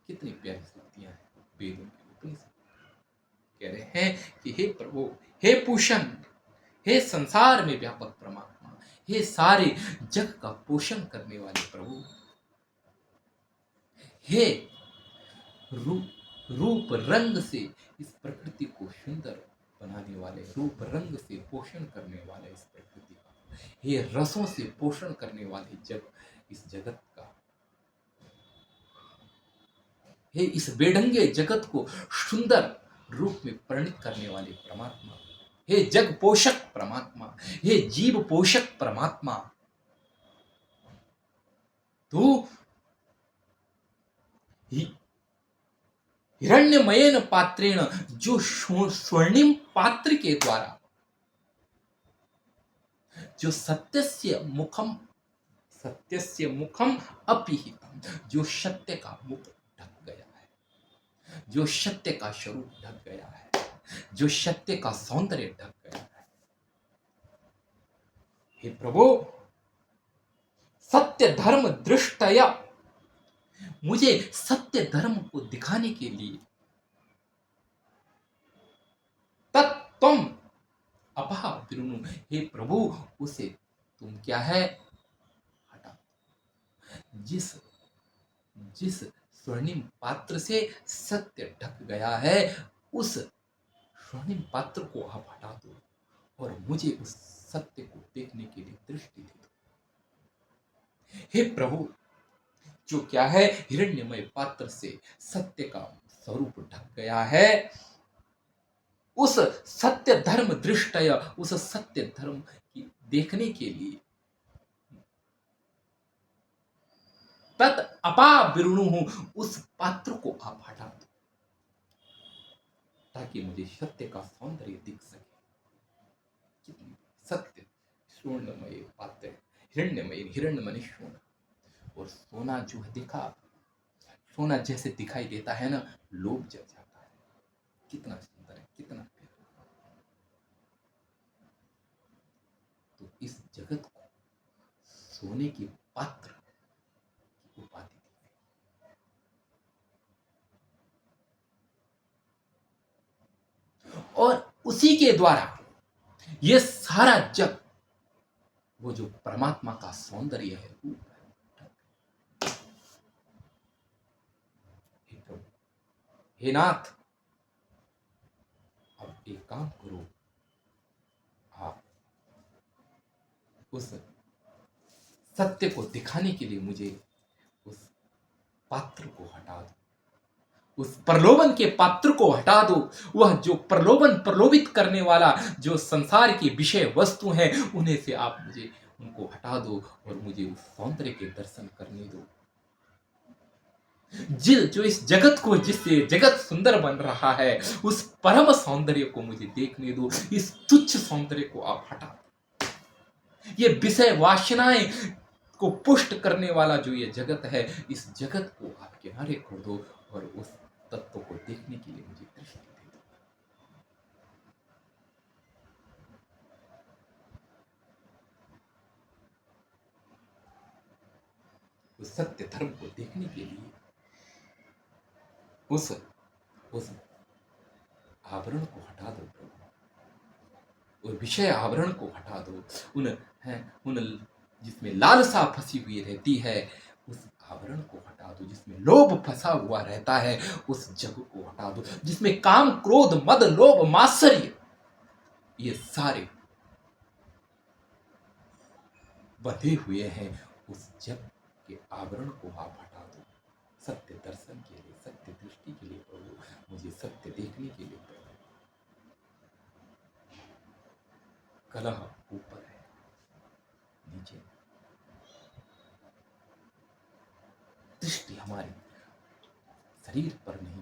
कितनी प्यारी स्तुतियां हैं वेदों की, उपनिषद कह रहे हैं कि हे प्रभु, हे पोषण, हे संसार में व्यापक परमात्मा, हे सारे जग का पोषण करने वाले प्रभु, हे रूप रंग से इस प्रकृति को सुंदर बनाने वाले, रूप रंग से पोषण करने वाले इस प्रकृति का, हे रसों से पोषण करने वाले इस जगत का, हे इस बेढंगे जगत को सुंदर रूप में परिणित करने वाले परमात्मा, हे जग पोषक परमात्मा, हे जीव पोषक परमात्मा, तू हिरण्यमयेन पात्रेण, जो स्वर्णिम पात्र के द्वारा, जो सत्यस्य मुखम अपिहितम, जो सत्य का मुख ढक गया है, जो सत्य का स्वरूप ढक गया है, जो सत्य का सौंदर्य ढक गया है। हे प्रभु, सत्य धर्म दृष्टया, मुझे सत्य धर्म को दिखाने के लिए तत्त्वम अपहा विरुनु, हे प्रभु, उसे तुम क्या है हटा। जिस स्वर्णिम पात्र से सत्य ढक गया है, उस स्वर्णिम पात्र को आप हटा दो और मुझे उस सत्य को देखने के लिए दृष्टि दे दो। हे प्रभु, जो क्या है हिरण्यमय पात्र से सत्य का स्वरूप ढक गया है, उस सत्य धर्म दृष्टया, उस सत्य धर्म की देखने के लिए तत् अपा विरुणु, उस पात्र को आप हटा दो ताकि मुझे सत्य का सौंदर्य दिख सके। सत्य स्वर्णमय पात्र, हिरण्यमय सोना, और सोना जो है दिखा, सोना जैसे दिखाई देता है ना, लोभ जग जाता है। कितना सुंदर है, कितना प्यारा। तो इस जगत को सोने के पात्र की उपाधि दी गई, और उसी के द्वारा ये सारा जग, वो जो परमात्मा का सौंदर्य है, रूप है। हे नाथ, अब एक काम करो, आप उस सत्य को दिखाने के लिए मुझे उस पात्र को हटा दो, उस प्रलोभन के पात्र को हटा दो। वह जो प्रलोभित करने वाला जो संसार की विषय वस्तु हैं, उन्हें से आप मुझे उनको हटा दो और मुझे उस सौंदर्य के दर्शन करने दो। जो इस जगत को, जिससे जगत सुंदर बन रहा है, उस परम सौंदर्य को मुझे देखने दो। इस तुच्छ सौंदर्य को आप हटा दो। ये विषय वासनाएं को पुष्ट करने वाला जो ये जगत है, इस जगत को आप किनारे कर दो और उस तत्व को देखने के लिए मुझे दृष्टि दे दो। उस सत्य धर्म को देखने के लिए उस आवरण को हटा दो प्रभु, उस विषय आवरण को हटा दो। उन जिसमें लालसा फंसी हुई रहती है, उस आवरण को हटा दो। जिसमें लोभ फंसा हुआ रहता है, उस जग को हटा दो। जिसमें काम, क्रोध, मद, लोभ, मात्सर्य, ये सारे बंधे हुए हैं, उस जग के आवरण को आप हटा दो। सत्य दर्शन के लिए, सत्य दृष्टि के लिए प्रभु, मुझे सत्य देखने के लिए प्रभु। कलह ऊपर है, नीचे दृष्टि हमारी शरीर पर नहीं,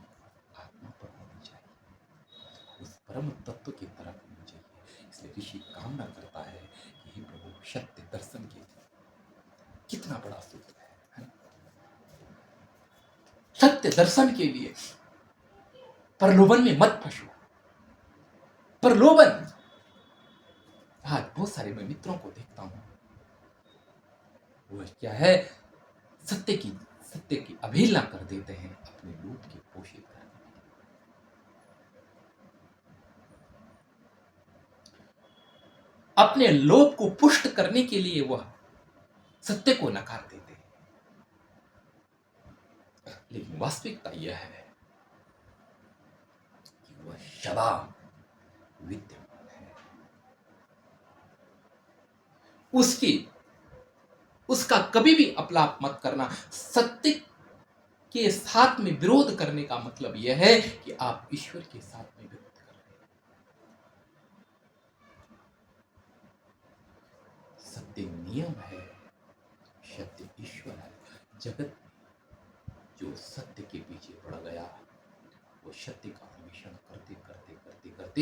आत्मा पर होनी चाहिए, उस परम तत्व की तरफ होनी चाहिए। इसलिए ऋषि कामना करता है कि हे प्रभु, सत्य दर्शन के लिए कितना बड़ा सूत्र है। सत्य दर्शन के लिए प्रलोभन में मत फंसो। प्रलोभन, आज बहुत सारे मैं मित्रों को देखता हूं, वो क्या है, सत्य सत्य की अवहेलना कर देते हैं अपने लोभ के पोषित करने के लिए। अपने लोभ को पुष्ट करने के लिए वह सत्य को नकार देते हैं। लेकिन वास्तविकता यह है कि वह सदा विद्यमान है। उसका कभी भी अपलाप मत करना। सत्य के साथ में विरोध करने का मतलब यह है कि आप ईश्वर के साथ में विरोध कर रहे हैं। सत्य नियम है, सत्य ईश्वर है। जगत जो सत्य के पीछे पड़ गया वो सत्य का अन्वेषण करते करते करते करते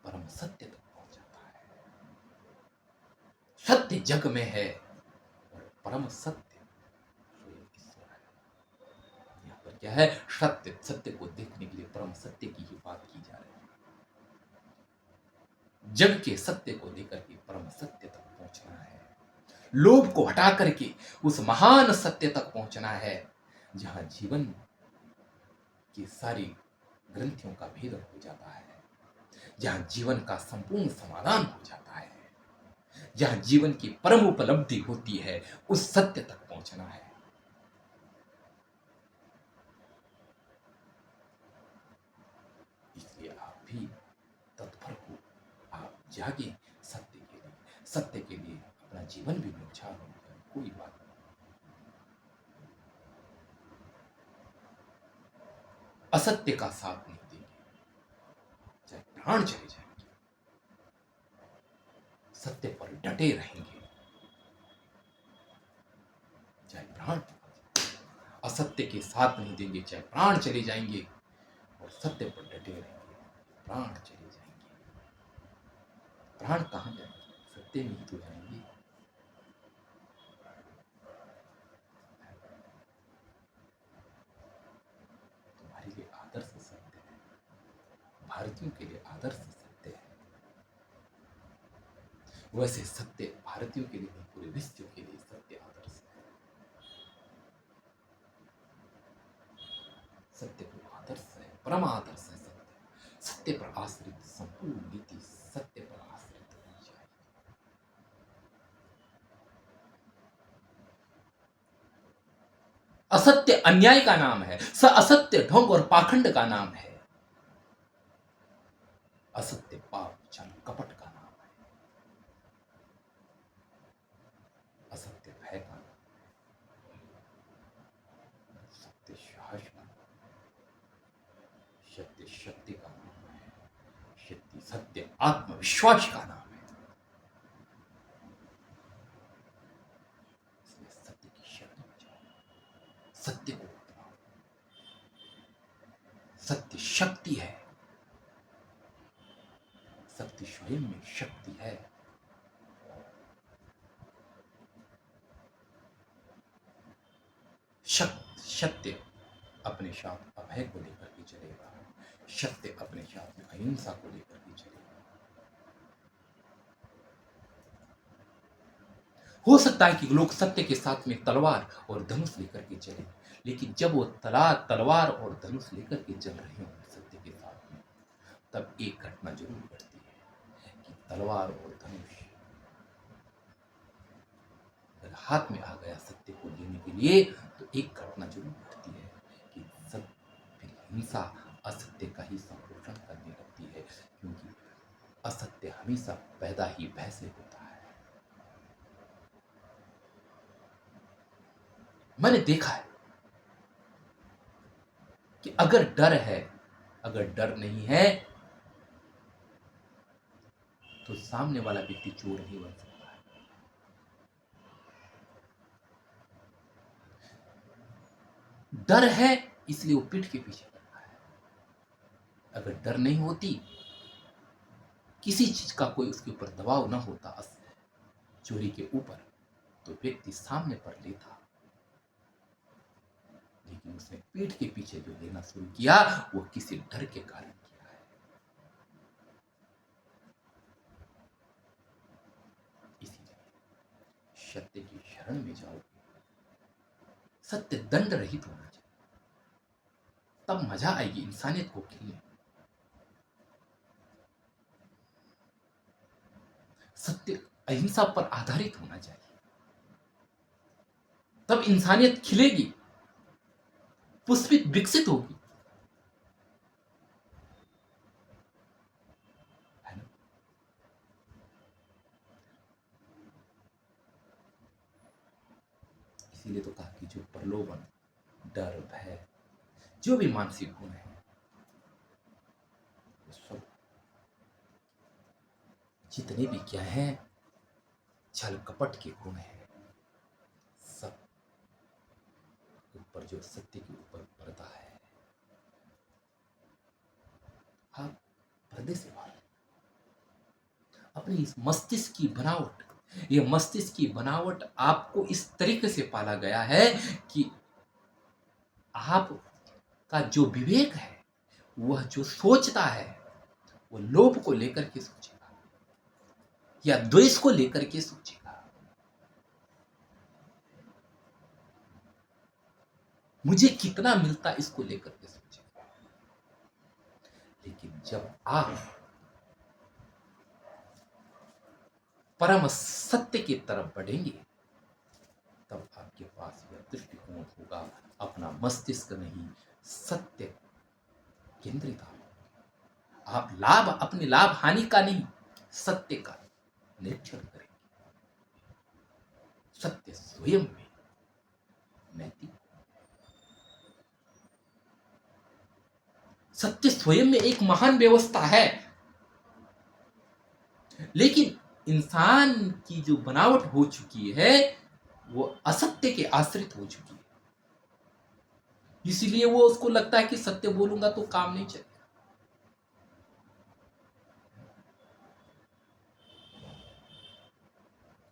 परम सत्य तक पहुंच जाता है। सत्य जग में है और परम सत्य स्वयं ईश्वर है। यहाँ पर क्या है, सत्य को देखने के लिए परम सत्य की ही बात की जा रही है। जग के सत्य को लेकर के परम सत्य तक पहुंचना है। लोभ को हटा करके उस महान सत्य तक पहुंचना है जहां जीवन की सारी ग्रंथियों का भेद हो जाता है, जहां जीवन का संपूर्ण समाधान हो जाता है, जहां जीवन की परम उपलब्धि होती है, उस सत्य तक पहुंचना है। इसलिए आप भी तत्पर हो, आप जागे सत्य के लिए अपना जीवन भी न्यौछावर हो जाए, कोई बात नहीं। असत्य का साथ नहीं देंगे, चाहे प्राण चले जाएंगे, सत्य पर डटे रहेंगे, चाहे प्राण चले जाए। असत्य के साथ नहीं देंगे, चाहे प्राण चले जाएंगे, और सत्य पर डटे रहेंगे, प्राण चले जाएंगे। प्राण कहां जाएंगे, सत्य में ही तो जाएंगे। तुम्हारे लिए आदर्श सत्य है, भारतीयों के लिए आदर्श सत्य है। वैसे सत्य भारतीयों के लिए नहीं, पूरे विश्व के लिए सत्य आदर्श है। सत्य को आदर्श है, परम आदर्श है सत्य। सत्य पर आश्रित संपूर्ण नीति सत्य पर आश्रित होनी चाहिए। असत्य अन्याय का नाम है, असत्य ढोंग और पाखंड का नाम है, असत्य पाप छल कपट का नाम है, असत्य भय का नाम है, सत्य साहस का नाम है, सत्य शक्ति का नाम है, सत्य आत्मविश्वास का नाम है। इसलिए सत्य की शरण में जाओ, सत्य को अपनाओ। सत्य शक्ति है, सत्य स्वयं में शक्ति है। सत्य अपने साथ अभय को लेकर के चलेगा, सत्य अपने साथ में अहिंसा को लेकर के चलेगा। हो सकता है कि लोग सत्य के साथ में तलवार और धनुष लेकर के चले, लेकिन जब वो तलवार और धनुष लेकर के चल रहे हो सत्य के साथ में, तब एक घटना जरूर घटती है कि तलवार और धनुष अगर हाथ में आ गया सत्य को लेने के लिए, तो एक घटना जरूर घटती है कि फिर हिंसा असत्य का ही संपोषण करने लगती है, क्योंकि असत्य हमेशा पैदा ही भय से होता है। मैंने देखा है कि अगर डर नहीं है तो सामने वाला व्यक्ति चोर नहीं बन सकता है। डर है इसलिए वो पीठ के पीछे करता है। अगर डर नहीं होती, किसी चीज का कोई उसके ऊपर दबाव ना होता चोरी के ऊपर, तो व्यक्ति सामने पर लेता, लेकिन उसने पीठ के पीछे जो लेना शुरू किया वो किसी डर के कारण किया है। इसीलिए सत्य की शरण में जाओगे, सत्य दंड रहित होना चाहिए, तब मजा आएगी इंसानियत को खिलने। सत्य अहिंसा पर आधारित होना चाहिए, तब इंसानियत खिलेगी, पुष्पित विकसित होगी, है ना। इसीलिए तो कहा कि जो प्रलोभन, डर, भय, जो भी मानसिक गुण है, वो सब जितने भी क्या है, छल कपट के गुण है, सब ऊपर जो सत्य के ऊपर पर्दा है, आप पर्दे से बाहर अपनी इस मस्तिष्क की बनावट, ये मस्तिष्क की बनावट आपको इस तरीके से पाला गया है कि आपका जो विवेक है, वह जो सोचता है, वो लोभ को लेकर के सोचेगा या द्वेष को लेकर के सोचेगा। मुझे कितना मिलता इसको लेकर के सोचेगा। लेकिन जब आप परम सत्य की तरफ बढ़ेंगे, तब आपके पास यह दृष्टिकोण होगा, अपना मस्तिष्क नहीं, सत्य केंद्रित आप लाभ, अपने लाभ हानि का नहीं, सत्य का निरीक्षण करेंगे। सत्य स्वयं में नैतिक, सत्य स्वयं में एक महान व्यवस्था है, लेकिन इंसान की जो बनावट हो चुकी है, वो असत्य के आश्रित हो चुकी है। इसीलिए वो उसको लगता है कि सत्य बोलूंगा तो काम नहीं चलेगा।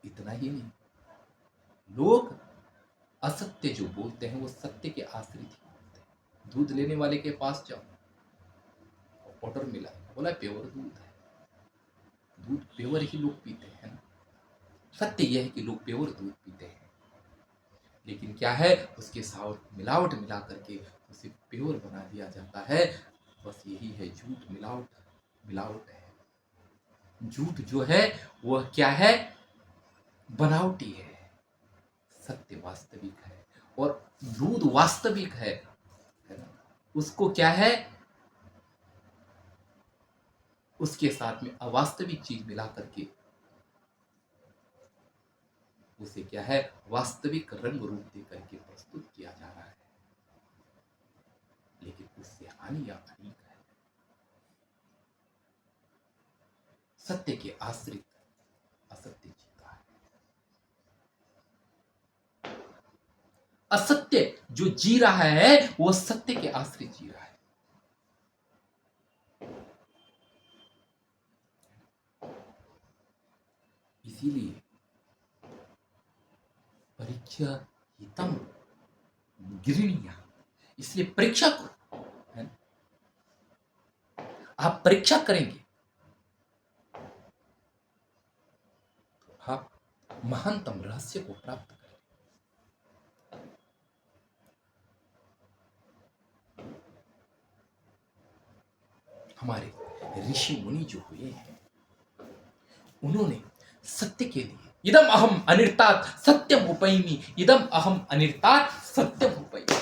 इतना ही नहीं, लोग असत्य जो बोलते हैं वो सत्य के आश्रित ही बोलते हैं। दूध लेने वाले के पास जाओ, पाउडर मिला, बोला प्योर दूध है, दूध प्योर ही लोग पीते हैं ना। सत्य यह है कि लोग प्योर दूध पीते हैं, लेकिन क्या है, उसके साथ मिलावट मिला करके उसे प्योर बना दिया जाता है। बस यही है, झूठ मिलावट मिलावट है। झूठ जो है वह क्या है, बनावटी है। सत्य वास्तविक है, और दूध वास्तविक है ना। उसको क्या है, उसके साथ में अवास्तविक चीज मिला करके उसे क्या है, वास्तविक रंग रूप दे करके प्रस्तुत किया जा रहा है, लेकिन उससे हानि या अनेक है। सत्य के आश्रित असत्य जीता है, असत्य जो जी रहा है वो सत्य के आश्रित जी रहा है। इसीलिए परीक्षा हितम गृहणीया, इसलिए परीक्षा करो, है ना? आप परीक्षा करेंगे तो आप महानतम रहस्य को प्राप्त करेंगे। हमारे ऋषि मुनि जो हुए हैं, उन्होंने सत्य के लिए इदम अहम अनिर्तात सत्यम उपैमी, इदम अहम अनिर्तात सत्यम उपैमी,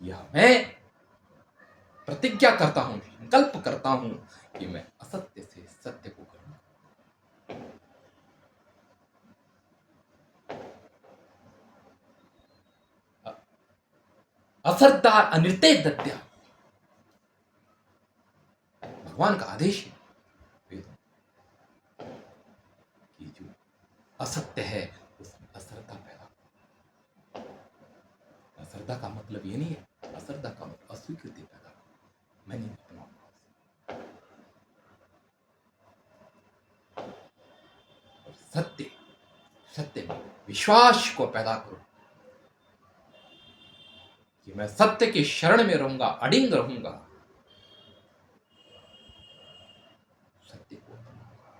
यह मैं प्रतिज्ञा करता हूं, संकल्प करता हूं कि मैं असत्य से सत्य को करूं। असरदा अनिर्ते दत्या, भगवान का आदेश है वेदों कि जो असत्य है उसमें असरदा पैदा। असरदा का मतलब ये नहीं है, असरदा का मतलब अस्वीकृति पैदा, मैं नहीं अपनाऊंगा। और सत्य, सत्य में विश्वास को पैदा करो कि मैं सत्य के शरण में रहूंगा, अडिंग रहूंगा, सत्य को अपनाऊंगा।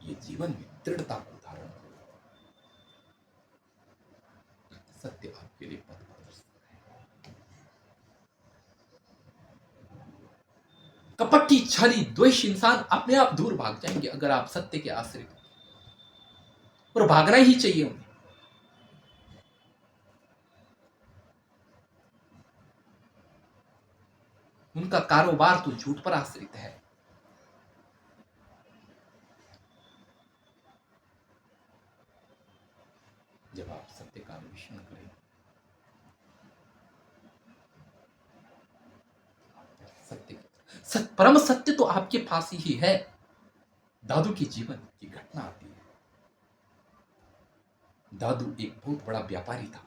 ये जीवन में दृढ़ता को धारण करो। सत्य आपके लिए पथ प्रदर्शक है। कपटी, छली, द्वेष इंसान अपने आप दूर भाग जाएंगे अगर आप सत्य के आश्रित हो, और भागना ही चाहिए उन्हें। उनका कारोबार तो झूठ पर आश्रित है। जब आप सत्य का अन्वेषण करें, परम सत्य तो आपके पास ही है। दादू के जीवन की घटना आती है। दादू एक बहुत बड़ा व्यापारी था,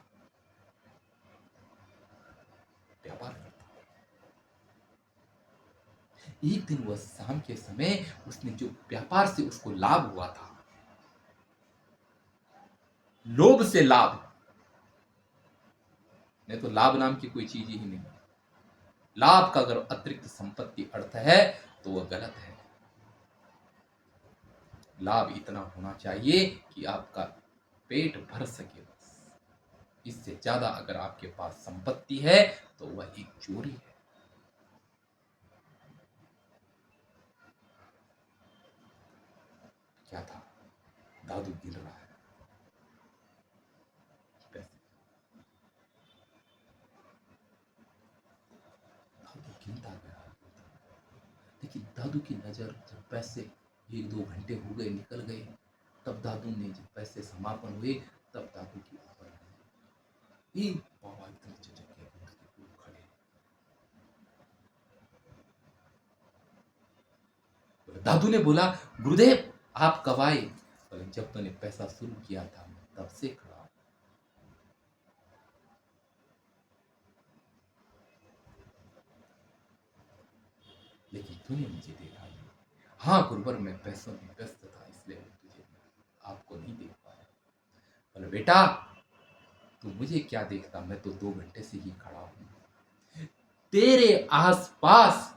व्यापार करता। एक दिन वह शाम के समय उसने जो व्यापार से उसको लाभ हुआ था, लोभ से लाभ, नहीं तो लाभ नाम की कोई चीज ही नहीं। लाभ का अगर अतिरिक्त संपत्ति अर्थ है तो वह गलत है। लाभ इतना होना चाहिए कि आपका पेट भर सके बस। इससे ज्यादा अगर आपके पास संपत्ति है तो वह एक चोरी है। क्या था? दादू गिर रहा है पैसे। दादू गिनता गया, लेकिन दादू की नजर जब पैसे 1-2 घंटे हो गए, निकल गए, तब दादू ने जब पैसे समापन हुए, तब दादू की ऊपर बाबा इतने झटक गए कि उसके ऊपर खड़े। दादू ने बोला, गुरुदेव आप कब आए? बोले, जब तूने पैसा शुरू किया था मैं तब से खड़ा हूं। लेकिन तूने मुझे देखा नहीं। हाँ गुरुवर, मैं पैसों में व्यस्त था, इसलिए मैं तुझे आपको नहीं देख पाया। बोले, बेटा तू मुझे क्या देखता, मैं तो 2 घंटे से ही खड़ा हूं। तेरे आसपास,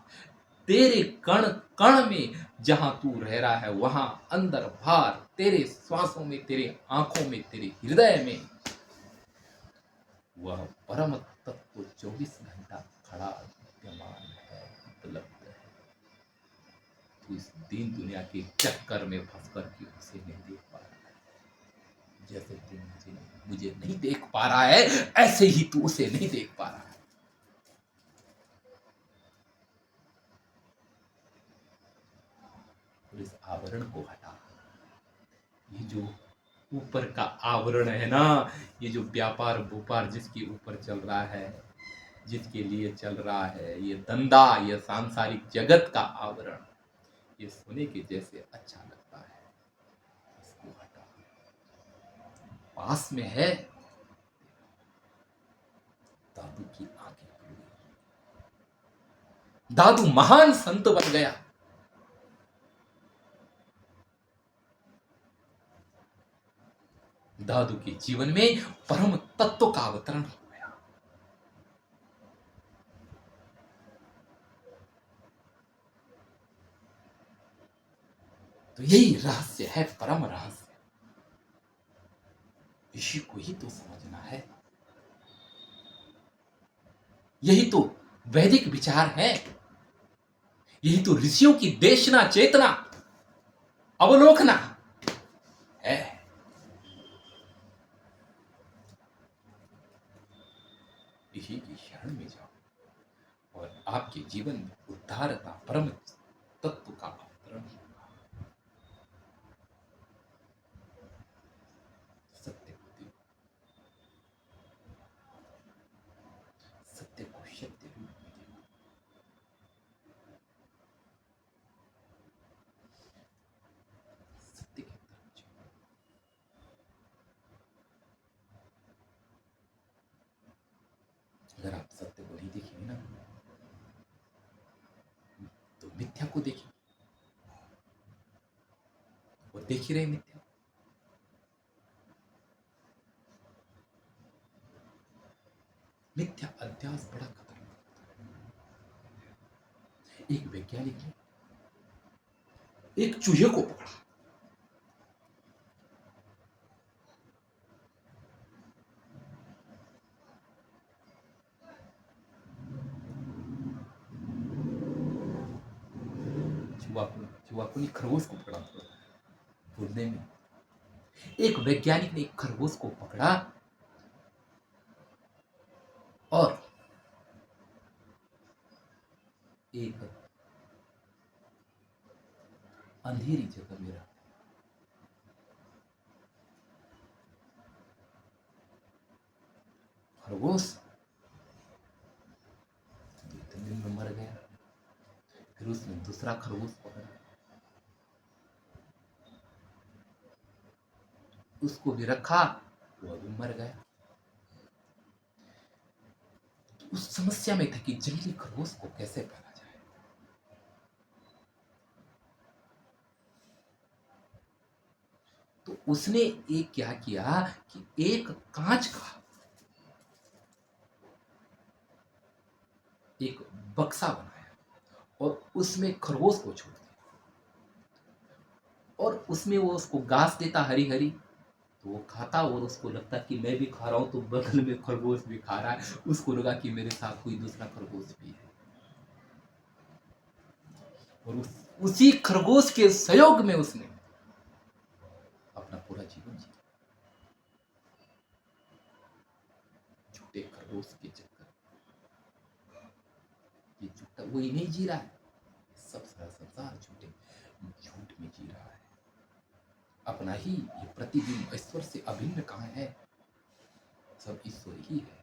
तेरे कण कण में जहां तू रह रहा है, वहां अंदर बाहर, तेरे श्वासों में, तेरे आंखों में, तेरे हृदय में वह परम तत्व 24 घंटा खड़ा विद्यमान है, उपलब्ध है। तू इस दीन दुनिया के चक्कर में फंसकर के उसे नहीं देख पा रहा है। जैसे तू मुझे नहीं देख पा रहा है, ऐसे ही तू उसे नहीं देख पा रहा है। तो इस आवरण को हटा। ये जो ऊपर का आवरण है ना, ये जो व्यापार व्यापार जिसके ऊपर चल रहा है, जिसके लिए चल रहा है, ये धंधा, ये सांसारिक जगत का आवरण, ये सोने के जैसे अच्छा लगता है, इसको हटा। पास में है। दादू की आंखें खुल गई। दादू महान संत बन गया। दादू के जीवन में परम तत्व का अवतरण हो गया। तो यही रहस्य है, परम रहस्य। इसी को ही तो समझना है। यही तो वैदिक विचार है। यही तो ऋषियों की देशना, चेतना, अवलोकना है। इसी की शरण में जाओ और आपके जीवन में उद्धार का परम तत्व का अवतरण होगा। सत्य को देखो, सत्य को सत्य रूप में देखो। सत्य की तरफ जाओ। अगर आप सत्य को नहीं देखेंगे ना, तो मिथ्या को देखेंगे। वो देख ही रहे मिथ्या। मिथ्या अध्यास बड़ा खतरनाक है। एक वैज्ञानिक ने एक चूहे को पकड़ा, वो अपनी खरगोश को पकड़ा था ढूंढने में। एक वैज्ञानिक ने एक खरगोश को पकड़ा और एक अंधेरी जगह में रखा। खरगोश 2-3 दिन में मर गया। फिर उसने दूसरा खरगोश पकड़ा, उसको भी रखा, वो भी मर गया। तो उस समस्या में था कि जंगली खरगोश को कैसे पाला जाए। तो उसने एक क्या किया कि एक कांच का एक बक्सा बनाया और उसमें खरगोश को छोड़ दिया और उसमें वो उसको घास देता हरी हरी, तो वो खाता और उसको लगता कि मैं भी खा रहा हूं, तो बगल में खरगोश भी खा रहा है, उसको लगा कि मेरे साथ कोई दूसरा खरगोश भी है। और उसी खरगोश के सहयोग में उसने अपना पूरा जीवन जिया। झूठे खरगोश के चक्कर, ये झूठा वही नहीं जी रहा है, सब सारा संसार झूठ में जी रहा है। अपना ही ये प्रतिबिंब ईश्वर से अभिन्न कहाँ है, सब ईश्वर ही है।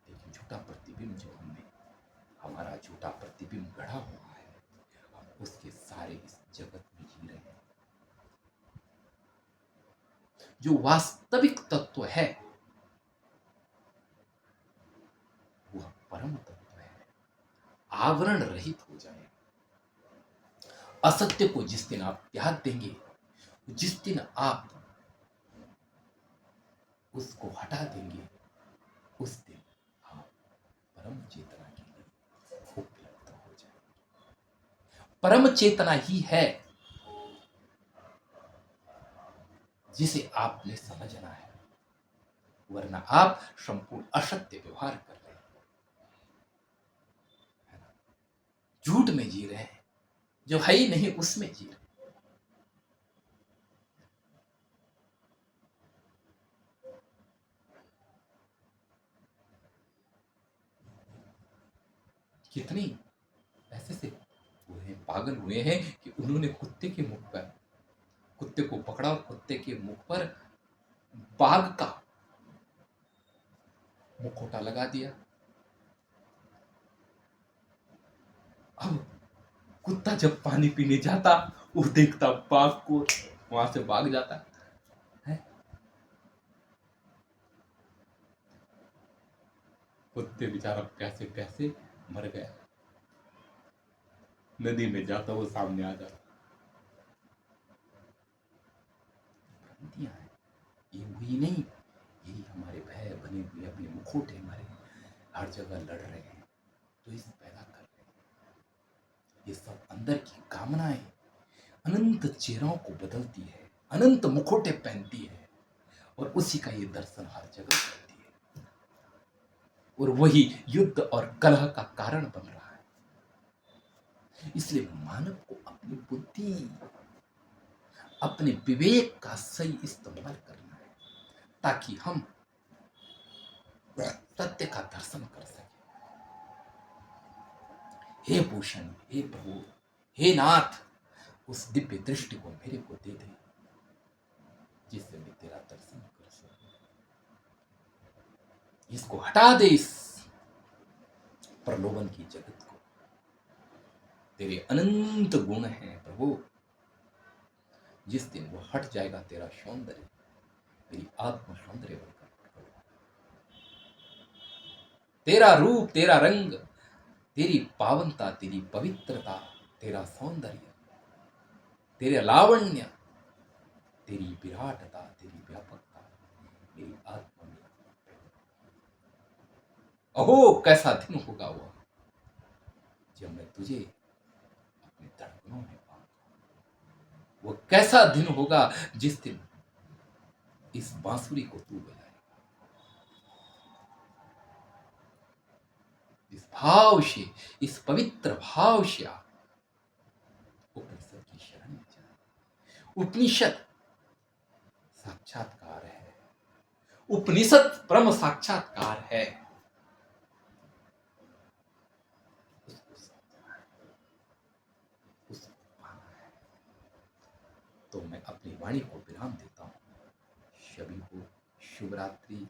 लेकिन झूठा प्रतिबिंब जो हमने, हमारा झूठा प्रतिबिंब गढ़ा हुआ है, हम उसके सारे इस जगत में जी रहे हैं। जो वास्तविक तत्व है वह परम तत्व है। आवरण रहित हो जाए। असत्य को जिस दिन आप त्याग देंगे, जिस दिन आप उसको हटा देंगे, उस दिन आप परम चेतना के लिए उपलब्ध हो जाएंगे। परम चेतना ही है जिसे आपने समझना है, वरना आप संपूर्ण असत्य व्यवहार कर रहे हैं, झूठ में जी रहे हैं, जो है ही नहीं उसमें जी रहे हैं। कितनी ऐसे से हुए पागल हुए हैं कि उन्होंने कुत्ते के मुख पर, कुत्ते को पकड़ा और कुत्ते के मुख पर बाघ का मुखौटा लगा दिया। अब कुत्ता जब पानी पीने जाता, वो देखता बाघ को, वहां से भाग जाता है। कुत्ते बेचारा प्यासे प्यासे मर गया। नदी में जाता वो सामने आ जाता। भ्रांतियां हैं, ये हुई नहीं, यही हमारे भय बने हुए अपने मुखौटे हमारे हर जगह लड़ रहे हैं, तो इस पैदा कर रहे हैं। ये सब अंदर की कामनाएं अनंत चेहरों को बदलती है, अनंत मुखौटे पहनती है और उसी का ये दर्शन हर जगह करती है और वही युद्ध और कलह का कारण बन रहा है। इसलिए मानव को अपनी बुद्धि, अपने विवेक का सही इस्तेमाल करना है, ताकि हम सत्य का दर्शन कर सके। हे भूषण, हे प्रभु, हे नाथ, उस दिव्य दृष्टि को मेरे को दे दे, जिससे मैं तेरा दर्शन कर सकूं। इसको हटा दे, इस प्रलोभन की जगत को। तेरे अनंत गुण हैं प्रभु, जिस दिन वो हट जाएगा तेरा सौंदर्य, तेरी आत्म सौंदर्य बनकर, तेरा रूप, तेरा रंग, तेरी पावनता, तेरी पवित्रता, तेरा सौंदर्य, तेरे लावण्य, तेरी विराटता, तेरी व्यापकता मेरी आत्मा में। अहो कैसा दिन होगा वह, जब मैं तुझे अपने धड़कनों में पाऊंगा। वो कैसा दिन होगा जिस दिन इस बांसुरी को तू बजाएगा। इस भाव से, इस पवित्र भाव से आप उपनिषद की शरण में जाए। उपनिषद साक्षात्कार है, उपनिषद ब्रह्म साक्षात्कार है। उसको समझना है, उसको पाना है। तो मैं अपनी वाणी को विराम देता हूँ। सभी को शुभ रात्रि।